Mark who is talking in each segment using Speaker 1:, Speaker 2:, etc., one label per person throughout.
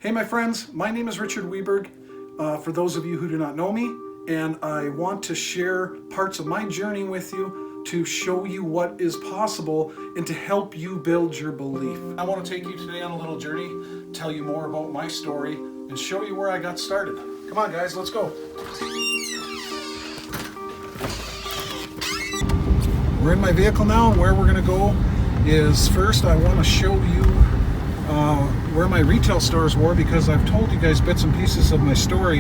Speaker 1: Hey my friends, my name is Richard Weberg, for those of you who do not know me, and I want to share parts of my journey with you to show you what is possible and to help you build your belief. I want to take you today on a little journey, tell you more about my story, and show you where I got started. Come on guys, let's go. We're in my vehicle now, and where we're going to go is first I want to show you where my retail stores were, because I've told you guys bits and pieces of my story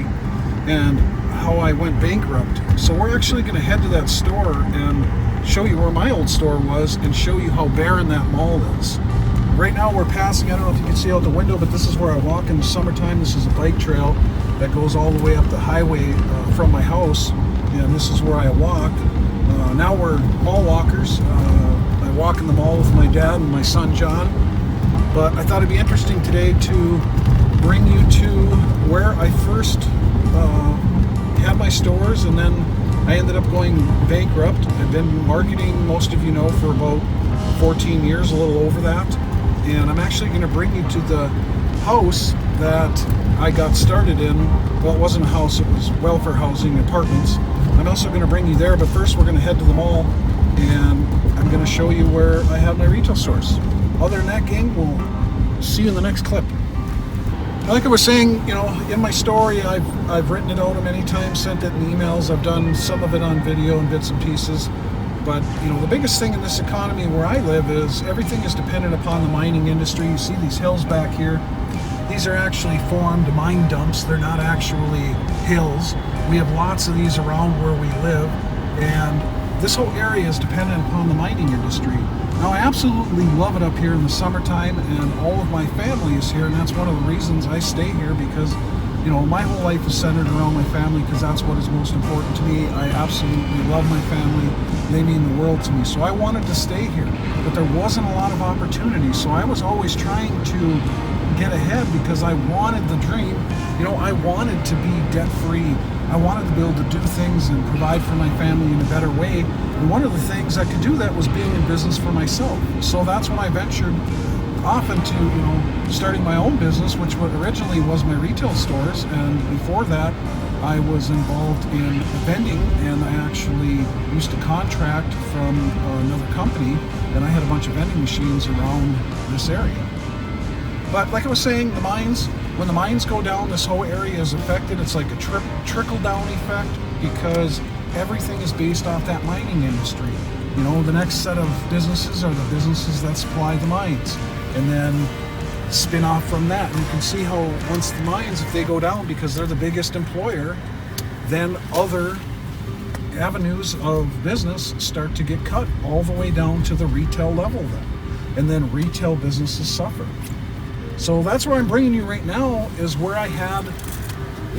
Speaker 1: and how I went bankrupt. So we're actually going to head to that store and show you where my old store was and show you how barren that mall is. Right now we're passing, I don't know if you can see out the window, but this is where I walk in the summertime. This is a bike trail that goes all the way up the highway from my house, and this is where I walk. Now we're mall walkers. I walk in the mall with my dad and my son John. But I thought it'd be interesting today to bring you to where I first had my stores, and then I ended up going bankrupt. I've been marketing, most of you know, for about 14 years, a little over that. And I'm actually going to bring you to the house that I got started in. Well, it wasn't a house, it was welfare housing, apartments. I'm also going to bring you there, but first we're going to head to the mall, and I'm going to show you where I have my retail stores. Other than that, gang, we'll see you in the next clip. Like I was saying, you know, in my story, I've written it out many times, sent it in emails. I've done some of it on video and bits and pieces. But, you know, the biggest thing in this economy where I live is everything is dependent upon the mining industry. You see these hills back here. These are actually formed mine dumps. They're not actually hills. We have lots of these around where we live. And this whole area is dependent upon the mining industry. Now, I absolutely love it up here in the summertime, and all of my family is here, and that's one of the reasons I stay here, because, you know, my whole life is centered around my family, because that's what is most important to me. I absolutely love my family. They mean the world to me. So I wanted to stay here, but there wasn't a lot of opportunity. So I was always trying to get ahead, because I wanted the dream. You know, I wanted to be debt-free. I wanted to be able to do things and provide for my family in a better way. And one of the things I could do that was being in business for myself. So that's when I ventured off into, you know, starting my own business, which originally was my retail stores. And before that, I was involved in vending, and I actually used to contract from another company, and I had a bunch of vending machines around this area. But like I was saying, the mines, when the mines go down, this whole area is affected. It's like a trickle-down effect, because everything is based off that mining industry. You know, the next set of businesses are the businesses that supply the mines, and then spin off from that. And you can see how once the mines, if they go down, because they're the biggest employer, then other avenues of business start to get cut all the way down to the retail level then. And then retail businesses suffer. So that's where I'm bringing you right now, is where I had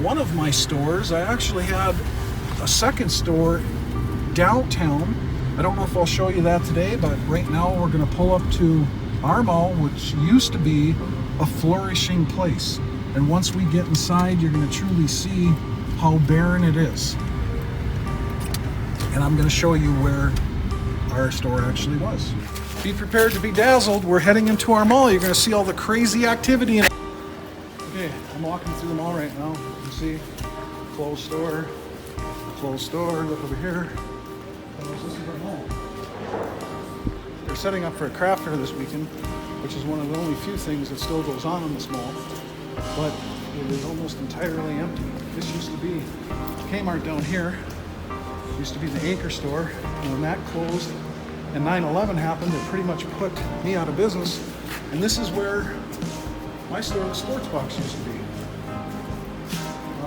Speaker 1: one of my stores. I actually had a second store downtown. I don't know if I'll show you that today, but right now we're going to pull up to our mall, which used to be a flourishing place. And once we get inside, you're going to truly see how barren it is. And I'm going to show you where our store actually was. Be prepared to be dazzled. We're heading into our mall. You're going to see all the crazy activity. Okay, I'm walking through the mall right now. You can see closed store, look over here. This is our mall. They're setting up for a craft fair this weekend, which is one of the only few things that still goes on in this mall. But it is almost entirely empty. This used to be Kmart down here. Used to be the anchor store. And when that closed and 9/11 happened, it pretty much put me out of business. And this is where my store, the Sports Box, used to be.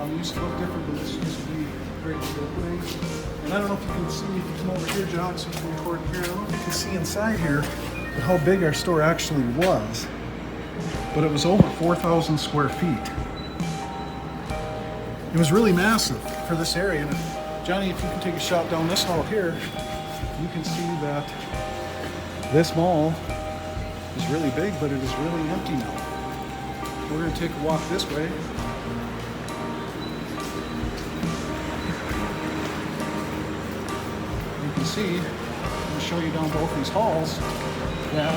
Speaker 1: It used to look different, but this used to be great little place. And I don't know if you can see, if you come over here, John, so you can record here. I don't know if you can see inside here how big our store actually was. But it was over 4,000 square feet. It was really massive for this area. And Johnny, if you can take a shot down this hall here, you can see that this mall is really big, but it is really empty now. We're going to take a walk this way. You can see, I'm going to show you down both these halls, that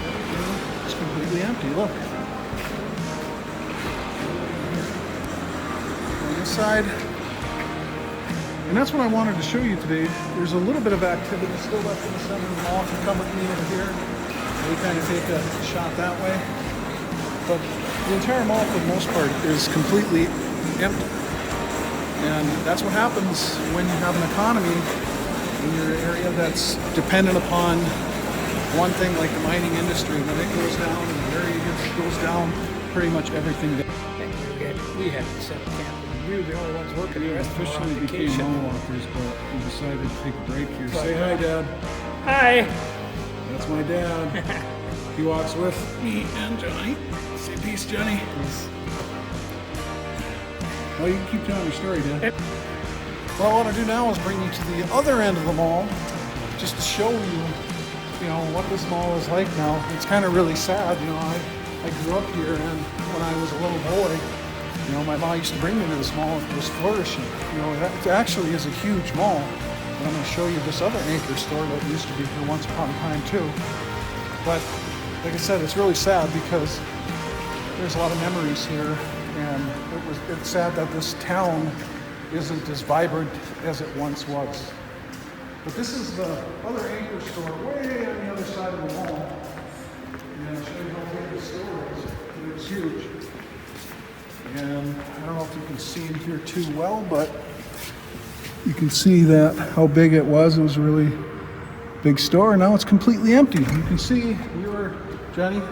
Speaker 1: everything is completely empty. Look. inside. And that's what I wanted to show you today. There's a little bit of activity still left in the center of the mall. If you come with me over here, we kind of take a shot that way. But the entire mall, for the most part, is completely empty. And that's what happens when you have an economy in your area that's dependent upon one thing, like the mining industry. When it goes down and the area goes down, pretty much everything down.
Speaker 2: We had to set up camp. We were the only ones working. The rest
Speaker 1: Officially became mall-walkers, but we decided to take a break here. Say hi, Dad.
Speaker 2: Hi.
Speaker 1: That's my dad. He walks with me and Johnny. Say peace, Johnny. Peace. Well, you can keep telling your story, Dad. What I want to do now is bring you to the other end of the mall, just to show you, what this mall is like now. It's kind of really sad. I grew up here, and when I was a little boy, my mom used to bring me to this mall. It was flourishing. It actually is a huge mall. And I'm going to show you this other anchor store that used to be here once upon a time too. But like I said, it's really sad because there's a lot of memories here, and it's sad that this town isn't as vibrant as it once was. But this is the other anchor store way on the other side of the mall. And I'll show you how big the store is. It was huge. And I don't know if you can see in here too well, but you can see that how big it was. It was a really big store. Now it's completely empty. You can see Johnny,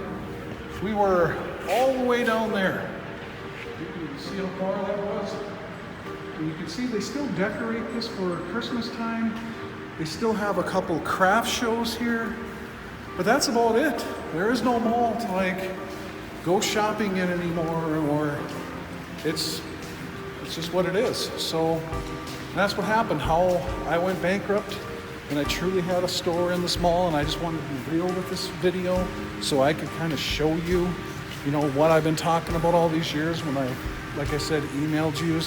Speaker 1: we were all the way down there. You can see how far that was. And you can see they still decorate this for Christmas time. They still have a couple craft shows here, but that's about it. There is no mall to go shopping in anymore, or it's just what it is. So that's what happened, how I went bankrupt, and I truly had a store in this mall, and I just wanted to be real with this video so I could kind of show you, what I've been talking about all these years when I, like I said, emailed you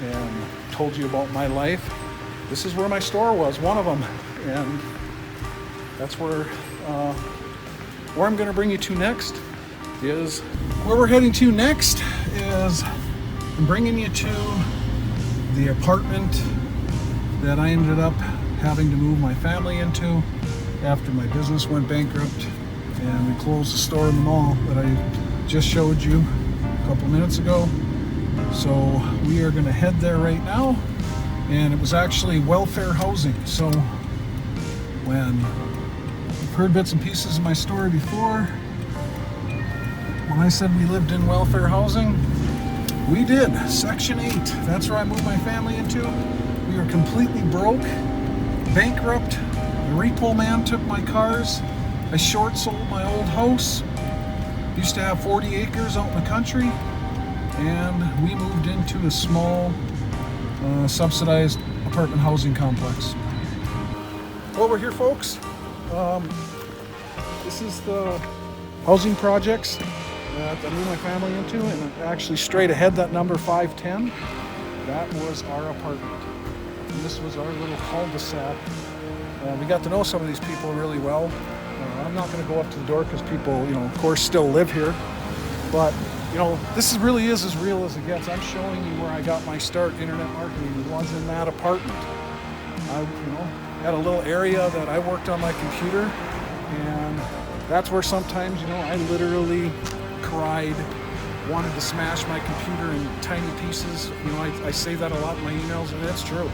Speaker 1: and told you about my life. This is where my store was, one of them, and that's where I'm going to bring you to next. Where we're heading to next is I'm bringing you to the apartment that I ended up having to move my family into after my business went bankrupt, and we closed the store in the mall that I just showed you a couple minutes ago. So we are going to head there right now, and it was actually welfare housing. So when you've heard bits and pieces of my story before, when I said we lived in welfare housing, we did. Section 8. That's where I moved my family into. We were completely broke, bankrupt. The repo man took my cars. I short sold my old house. Used to have 40 acres out in the country, and we moved into a small subsidized apartment housing complex. Well, we're here, folks. This is the housing projects that I moved my family into, and actually straight ahead, that number 510, that was our apartment. And this was our little cul-de-sac. We got to know some of these people really well. I'm not going to go up to the door because people, of course, still live here. But, this really is as real as it gets. I'm showing you where I got my start. Internet marketing was in that apartment. I, had a little area that I worked on my computer, and that's where sometimes, I literally cried, wanted to smash my computer in tiny pieces. I say that a lot in my emails, and it's true.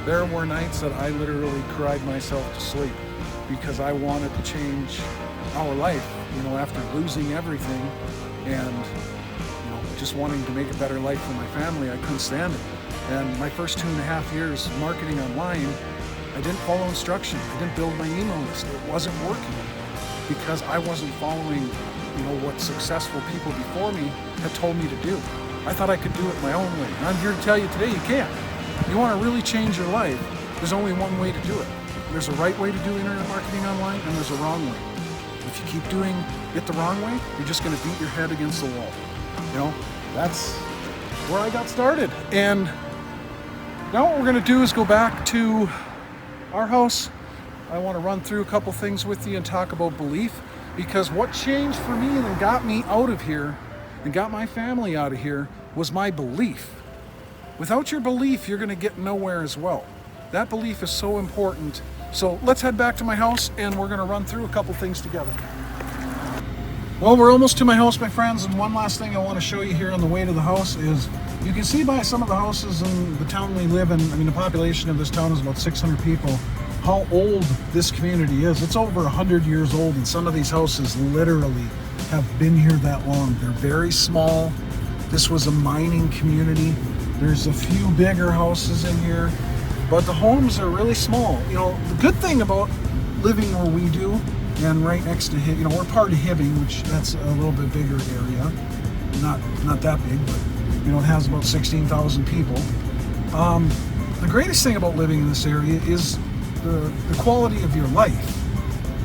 Speaker 1: There were nights that I literally cried myself to sleep because I wanted to change our life, after losing everything and, just wanting to make a better life for my family. I couldn't stand it. And my first 2.5 years marketing online, I didn't follow instruction. I didn't build my email list. It wasn't working because I wasn't following, what successful people before me had told me to do. I thought I could do it my own way. And I'm here to tell you today, you can't. You want to really change your life, there's only one way to do it. There's a right way to do internet marketing online, and there's a wrong way. If you keep doing it the wrong way, you're just going to beat your head against the wall. That's where I got started. And now what we're going to do is go back to our house. I want to run through a couple things with you and talk about belief, because what changed for me and got me out of here and got my family out of here was my belief. without your belief, you're going to get nowhere as well. That belief is so important. So let's head back to my house and we're going to run through a couple things together. Well, we're almost to my house, my friends, and one last thing I want to show you here on the way to the house is you can see by some of the houses in the town we live in, I mean, the population of this town is about 600 people, how old this community is. It's over 100 years old, and some of these houses literally have been here that long. They're very small. This was a mining community. There's a few bigger houses in here, but the homes are really small. You know, the good thing about living where we do, and right next to Hibbing, you know, we're part of Hibbing, which that's a little bit bigger area. Not that big, but you know, it has about 16,000 people. The greatest thing about living in this area is the quality of your life.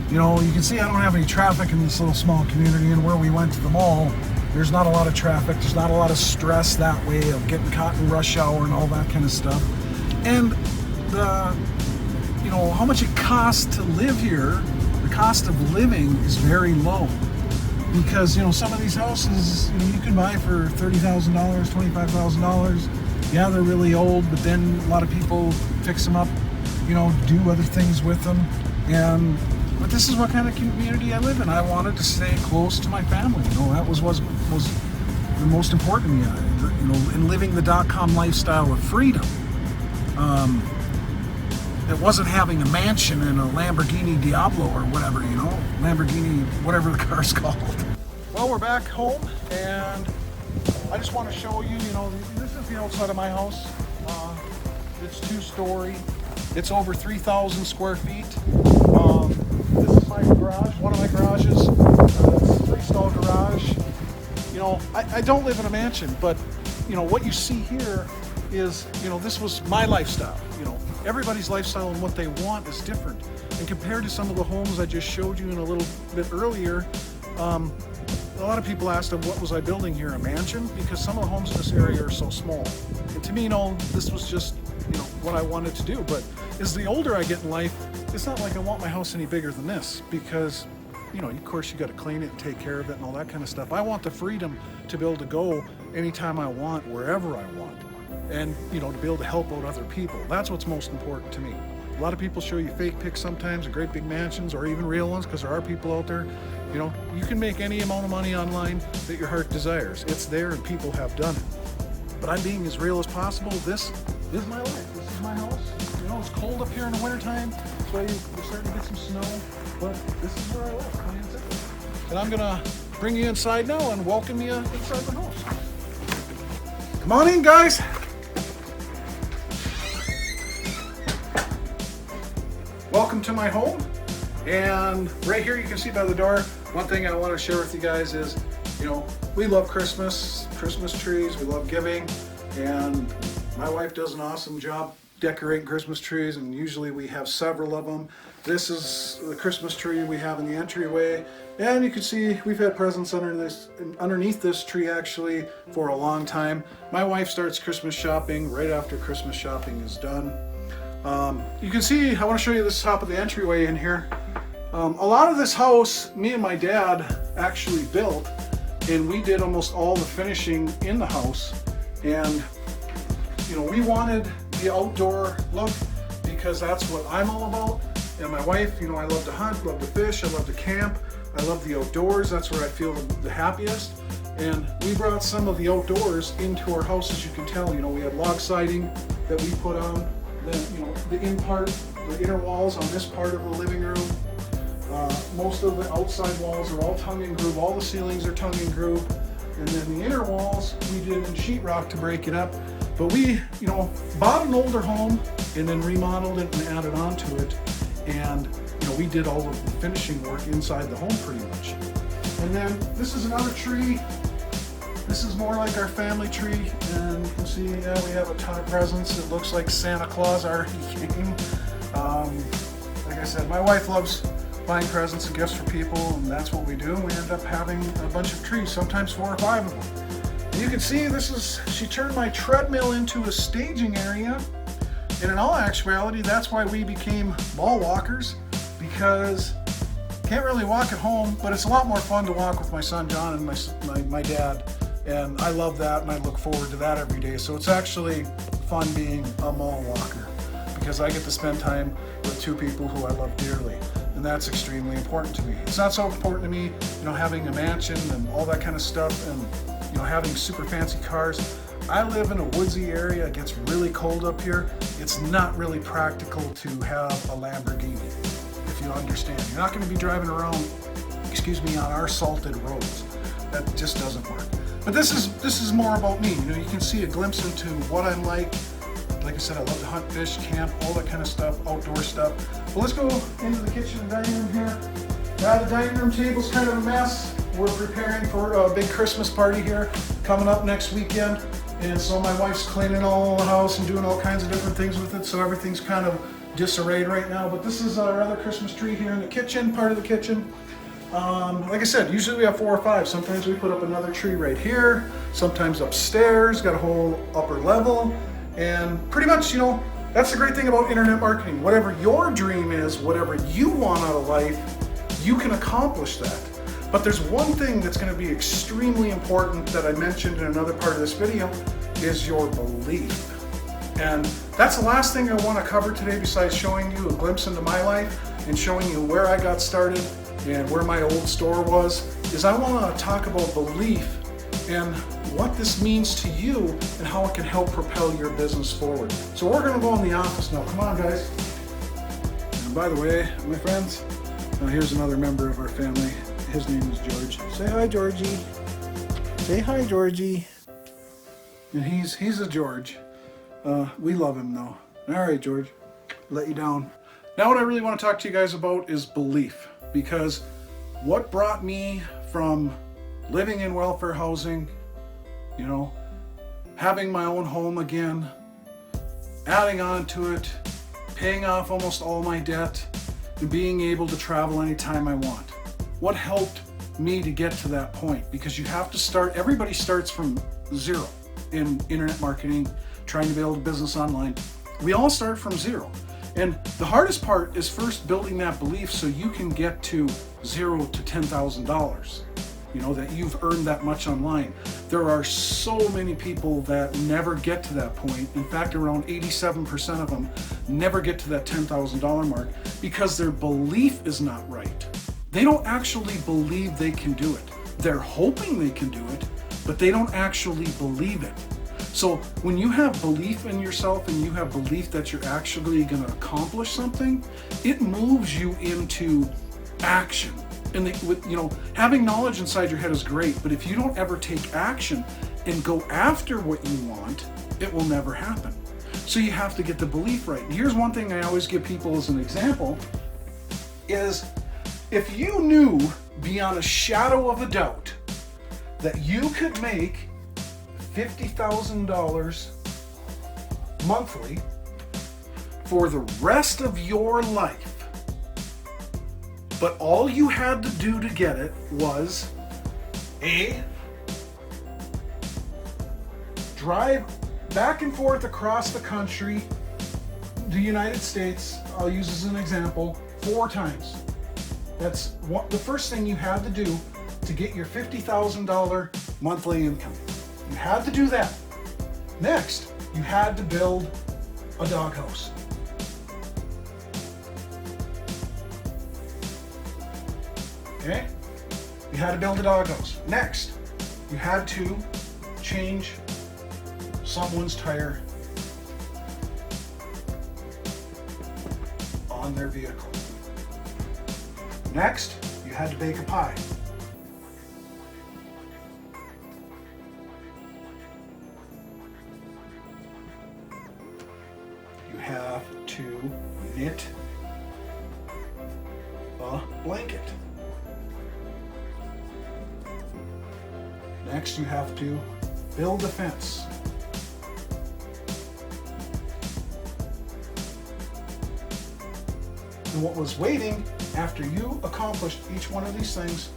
Speaker 1: You know, you can see I don't have any traffic in this little small community, and where we went to the mall, there's not a lot of traffic. There's not a lot of stress that way of getting caught in rush hour and all that kind of stuff. And you know, how much it costs to live here, the cost of living is very low. Because, you know, some of these houses, you know, you can buy for $30,000, $25,000. Yeah, they're really old, but then a lot of people fix them up, you know, do other things with them. But this is what kind of community I live in. I wanted to stay close to my family. You know, that was the most important to me. You know, in living the .com lifestyle of freedom. It wasn't having a mansion and a Lamborghini Diablo or whatever, you know, Lamborghini, whatever the car's called. Well, we're back home, and I just want to show you, you know, this is the outside of my house. It's 2-story. It's over 3,000 square feet. This is my garage, one of my garages. It's a 3-stall garage. You know, I don't live in a mansion, but, you know, what you see here is, you know, this was my lifestyle. You know, everybody's lifestyle and what they want is different. And compared to some of the homes I just showed you in a little bit earlier, a lot of people asked them, what was I building here, a mansion? Because some of the homes in this area are so small. And to me, you know, this was just, you know, what I wanted to do. But as the older I get in life, it's not like I want my house any bigger than this, because, you know, of course you got to clean it and take care of it and all that kind of stuff. I want the freedom to be able to go anytime I want, wherever I want. And, you know, to be able to help out other people. That's what's most important to me. A lot of people show you fake pics sometimes of great big mansions, or even real ones, because there are people out there. You know, you can make any amount of money online that your heart desires. It's there and people have done it. But I'm being as real as possible. This is my life. This is my house. You know, it's cold up here in the wintertime, so we're starting to get some snow. But this is where I live, plain and simple. And I'm gonna bring you inside now and welcome you inside the house. Come on in, guys. Welcome to my home, and right here you can see by the door, one thing I want to share with you guys is, you know, we love Christmas trees, we love giving, and my wife does an awesome job decorating Christmas trees, and usually we have several of them. This is the Christmas tree we have in the entryway, and you can see we've had presents underneath this tree actually for a long time. My wife starts Christmas shopping right after Christmas shopping is done. You can see, I want to show you this top of the entryway in here. A lot of this house, me and my dad actually built, and we did almost all the finishing in the house. And, you know, we wanted the outdoor look because that's what I'm all about. And my wife, you know, I love to hunt, love to fish, I love to camp, I love the outdoors. That's where I feel the happiest. And we brought some of the outdoors into our house, as you can tell. You know, we had log siding that we put on. Then, you know, the inner walls on this part of the living room. Most of the outside walls are all tongue and groove. All the ceilings are tongue and groove. And then the inner walls we did in sheetrock to break it up. But we, you know, bought an older home and then remodeled it and added on to it. And, you know, we did all of the finishing work inside the home pretty much. And then this is another tree. This is more like our family tree, and you can see, yeah, we have a ton of presents. It looks like Santa Claus already came. Like I said, my wife loves buying presents and gifts for people, and that's what we do. We end up having a bunch of trees, sometimes 4 or 5 of them. And you can see she turned my treadmill into a staging area, and in all actuality, that's why we became ball walkers, because can't really walk at home, but it's a lot more fun to walk with my son John and my dad And I love that, and I look forward to that every day. So it's actually fun being a mall walker because I get to spend time with two people who I love dearly. And that's extremely important to me. It's not so important to me, you know, having a mansion and all that kind of stuff and, you know, having super fancy cars. I live in a woodsy area. It gets really cold up here. It's not really practical to have a Lamborghini, if you understand. You're not going to be driving around, on our salted roads. That just doesn't work. But this is more about me. You know, you can see a glimpse into what I'm like. Like I said, I love to hunt, fish, camp, all that kind of stuff, outdoor stuff. But let's go into the kitchen and dining room here. The dining room table's kind of a mess. We're preparing for a big Christmas party here coming up next weekend. And so my wife's cleaning all the house and doing all kinds of different things with it. So everything's kind of disarrayed right now. But this is our other Christmas tree here in the kitchen, part of the kitchen. Like I said, usually we have 4 or 5. Sometimes we put up another tree right here. Sometimes upstairs, got a whole upper level. And pretty much, you know, that's the great thing about internet marketing. Whatever your dream is, whatever you want out of life, you can accomplish that. But there's one thing that's going to be extremely important that I mentioned in another part of this video is your belief. And that's the last thing I want to cover today besides showing you a glimpse into my life and showing you where I got started and where my old store was, is I want to talk about belief and what this means to you and how it can help propel your business forward. So we're going to go in the office now. Come on, guys. And by the way, my friends, here's another member of our family. His name is George. Say hi, Georgie. Say hi, Georgie. And he's a George. We love him though. All right, George. Let you down. Now what I really want to talk to you guys about is belief, because what brought me from living in welfare housing, you know, having my own home again, adding on to it, paying off almost all my debt, and being able to travel anytime I want. What helped me to get to that point? Because you have to start, everybody starts from zero in internet marketing, trying to build a business online. We all start from zero. And the hardest part is first building that belief so you can get to $0 to $10,000. You know, that you've earned that much online. There are so many people that never get to that point. In fact, around 87% of them never get to that $10,000 mark because their belief is not right. They don't actually believe they can do it. They're hoping they can do it, but they don't actually believe it. So when you have belief in yourself and you have belief that you're actually going to accomplish something, it moves you into action. And you know, having knowledge inside your head is great, but if you don't ever take action and go after what you want, it will never happen. So you have to get the belief right. And here's one thing I always give people as an example is if you knew beyond a shadow of a doubt that you could make $50,000 monthly for the rest of your life, but all you had to do to get it was A, drive back and forth across the country, the United States, I'll use as an example, 4 times. That's the first thing you had to do to get your $50,000 monthly income. You had to do that. Next, you had to build a doghouse. Okay? You had to build a doghouse. Next, you had to change someone's tire on their vehicle. Next, you had to bake a pie. You have to knit a blanket. Next, you have to build a fence. And what was waiting after you accomplished each one of these things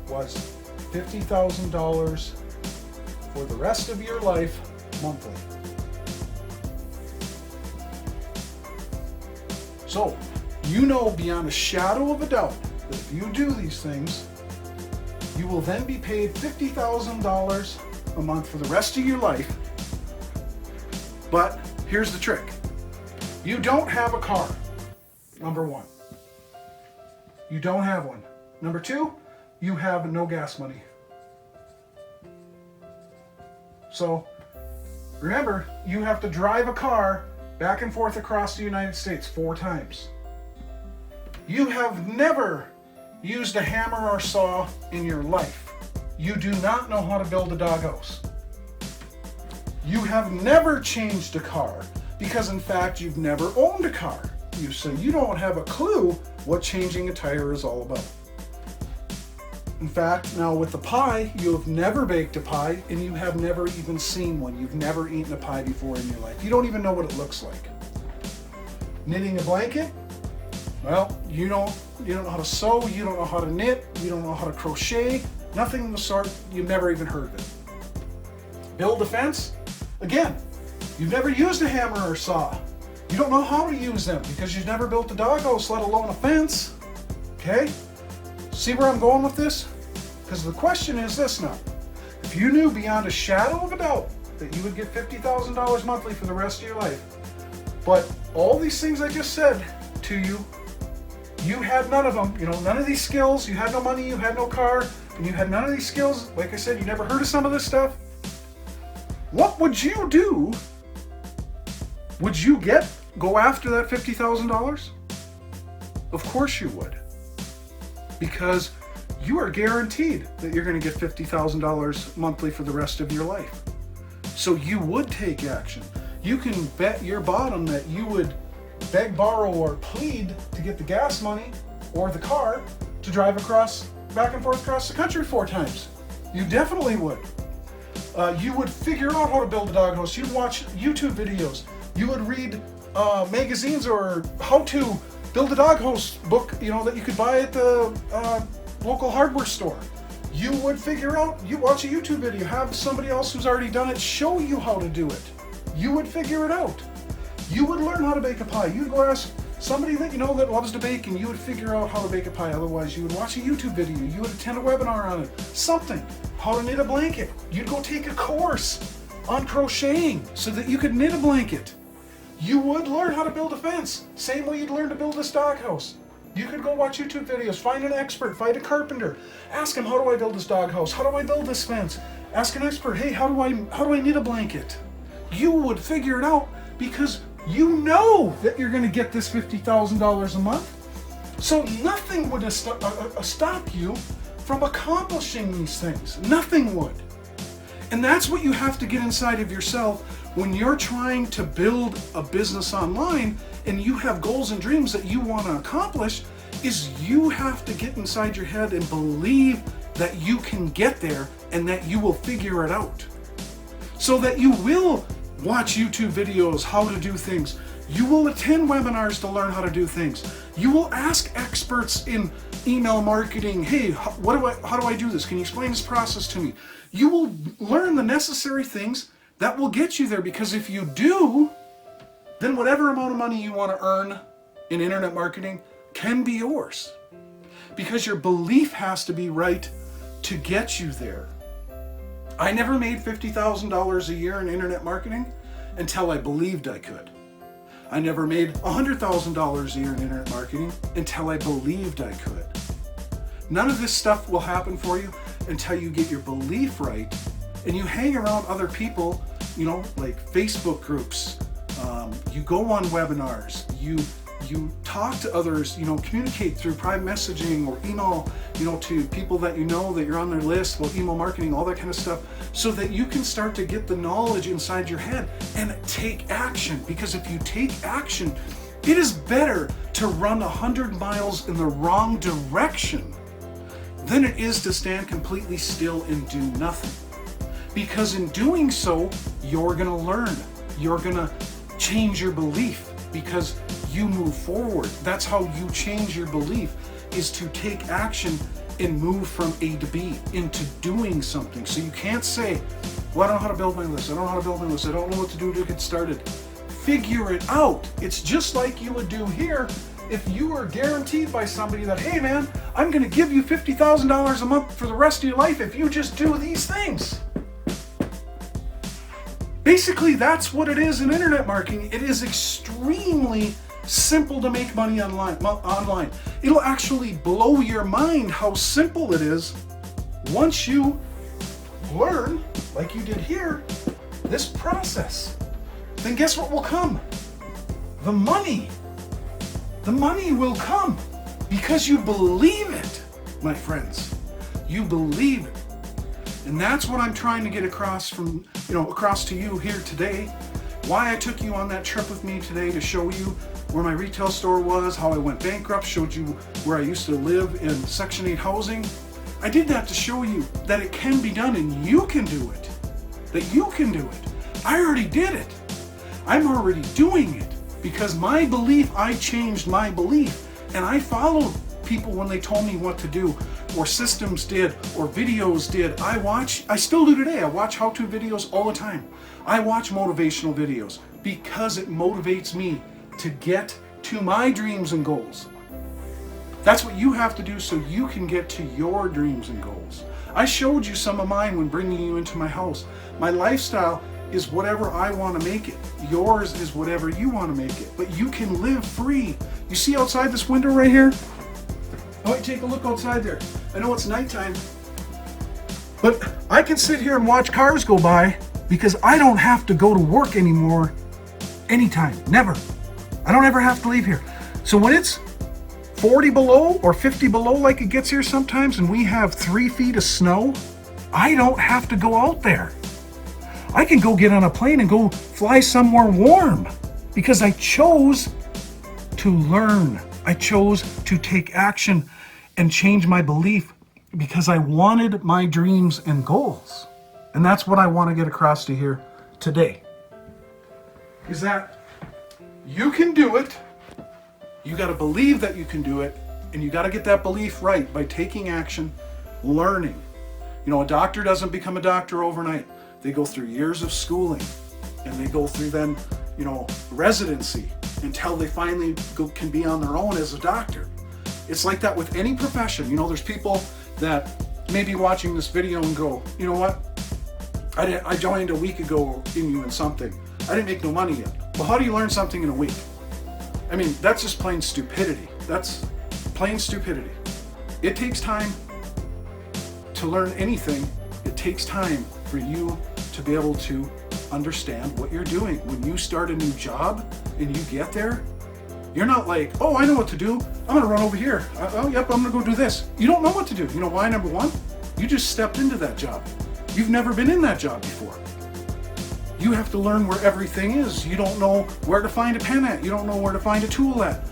Speaker 1: was $50,000 for the rest of your life monthly. So, you know beyond a shadow of a doubt that if you do these things, you will then be paid $50,000 a month for the rest of your life. But here's the trick. You don't have a car, number one. You don't have one. Number two, you have no gas money. So remember, you have to drive a car back and forth across the United States 4 times. You have never used a hammer or saw in your life. You do not know how to build a doghouse. You have never changed a car because in fact you've never owned a car. So you don't have a clue what changing a tire is all about. In fact, now with the pie, you have never baked a pie and you have never even seen one. You've never eaten a pie before in your life. You don't even know what it looks like. Knitting a blanket? Well, you don't know how to sew, you don't know how to knit, you don't know how to crochet, nothing of the sort. You've never even heard of it. Build a fence? Again, you've never used a hammer or saw. You don't know how to use them because you've never built a doghouse, let alone a fence. Okay? See where I'm going with this? Because the question is this now. If you knew beyond a shadow of a doubt that you would get $50,000 monthly for the rest of your life, but all these things I just said to you, you had none of them, none of these skills, you had no money, you had no car, and you had none of these skills, like I said, you never heard of some of this stuff, what would you do? Would you go after that $50,000? Of course you would. Because you are guaranteed that you're going to get $50,000 monthly for the rest of your life. So you would take action. You can bet your bottom that you would beg, borrow, or plead to get the gas money or the car to drive back and forth across the country 4 times. You definitely would. You would figure out how to build a doghouse. You'd watch YouTube videos. You would read magazines or how to build a doghouse book, that you could buy at the local hardware store. You would figure out, you watch a YouTube video, have somebody else who's already done it show you how to do it. You would figure it out. You would learn how to bake a pie. You'd go ask somebody that that loves to bake and you would figure out how to bake a pie. Otherwise, you would watch a YouTube video. You would attend a webinar on it. Something. How to knit a blanket. You'd go take a course on crocheting so that you could knit a blanket. You would learn how to build a fence. Same way you'd learn to build a doghouse. You could go watch YouTube videos, find an expert, find a carpenter. Ask him, how do I build this doghouse? How do I build this fence? Ask an expert, hey, how do I knit a blanket? You would figure it out because you know that you're going to get this $50,000 a month. So nothing would stop you from accomplishing these things. Nothing would. And that's what you have to get inside of yourself when you're trying to build a business online and you have goals and dreams that you want to accomplish, is you have to get inside your head and believe that you can get there and that you will figure it out. So that you will watch YouTube videos how to do things. You will attend webinars to learn how to do things. You will ask experts in email marketing, hey, how do I do this? Can you explain this process to me? You will learn the necessary things that will get you there, because if you do, then whatever amount of money you want to earn in internet marketing can be yours. Because your belief has to be right to get you there. I never made $50,000 a year in internet marketing until I believed I could. I never made $100,000 a year in internet marketing until I believed I could. None of this stuff will happen for you until you get your belief right and you hang around other people, like Facebook groups. You go on webinars. You talk to others, communicate through private messaging or email, to people that that you're on their list, email marketing, all that kind of stuff, so that you can start to get the knowledge inside your head and take action. Because if you take action, it is better to run 100 miles in the wrong direction than it is to stand completely still and do nothing. Because in doing so, you're going to learn. You're going to change your belief because you move forward. That's how you change your belief, is to take action and move from A to B into doing something. So you can't say, well, I don't know how to build my list. I don't know how to build my list. I don't know what to do to get started. Figure it out. It's just like you would do here if you were guaranteed by somebody that, hey man, I'm going to give you $50,000 a month for the rest of your life if you just do these things. Basically, that's what it is in internet marketing. It is extremely simple to make money online. It'll actually blow your mind how simple it is once you learn, like you did here, this process. Then guess what will come? The money. The money will come because you believe it, my friends. You believe it. And that's what I'm trying to get across to you here today. Why I took you on that trip with me today, to show you where my retail store was, how I went bankrupt, showed you where I used to live in Section 8 housing. I did that to show you that it can be done and you can do it. That you can do it. I already did it. I'm already doing it because my belief, I changed my belief, and I followed people when they told me what to do, or systems did, or videos did. I still do today. I watch how-to videos all the time. I watch motivational videos because it motivates me to get to my dreams and goals. That's what you have to do so you can get to your dreams and goals. I showed you some of mine when bringing you into my house. My lifestyle is whatever I want to make it. Yours is whatever you want to make it. But you can live free. You see outside this window right here? Oh, take a look outside there. I know it's nighttime, but I can sit here and watch cars go by because I don't have to go to work anymore anytime. Never. I don't ever have to leave here. So when it's 40 below or 50 below like it gets here sometimes, and we have 3 feet of snow, I don't have to go out there. I can go get on a plane and go fly somewhere warm because I chose to learn. I chose to take action and change my belief because I wanted my dreams and goals. And that's what I want to get across to here today. Is that you can do it. You got to believe that you can do it, and you got to get that belief right by taking action, learning. You know, a doctor doesn't become a doctor overnight. They go through years of schooling, and they go through then, residency until they finally can be on their own as a doctor. It's like that with any profession. There's people that may be watching this video and go, you know what? I joined a week ago in something. I didn't make no money yet. Well, how do you learn something in a week? I mean, that's just plain stupidity. That's plain stupidity. It takes time to learn anything. It takes time for you to be able to understand what you're doing. When you start a new job and you get there, you're not like, oh, I know what to do. I'm gonna run over here. I'm gonna go do this. You don't know what to do. You know why? Number one, you just stepped into that job. You've never been in that job before. You have to learn where everything is. You don't know where to find a pen at. You don't know where to find a tool at.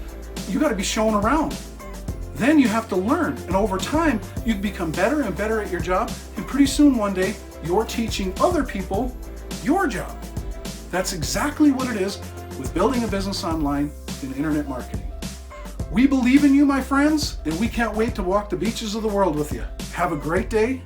Speaker 1: You gotta be shown around. Then you have to learn. And over time, you become better and better at your job. And pretty soon one day, you're teaching other people your job. That's exactly what it is with building a business online in internet marketing. We believe in you, my friends, and we can't wait to walk the beaches of the world with you. Have a great day.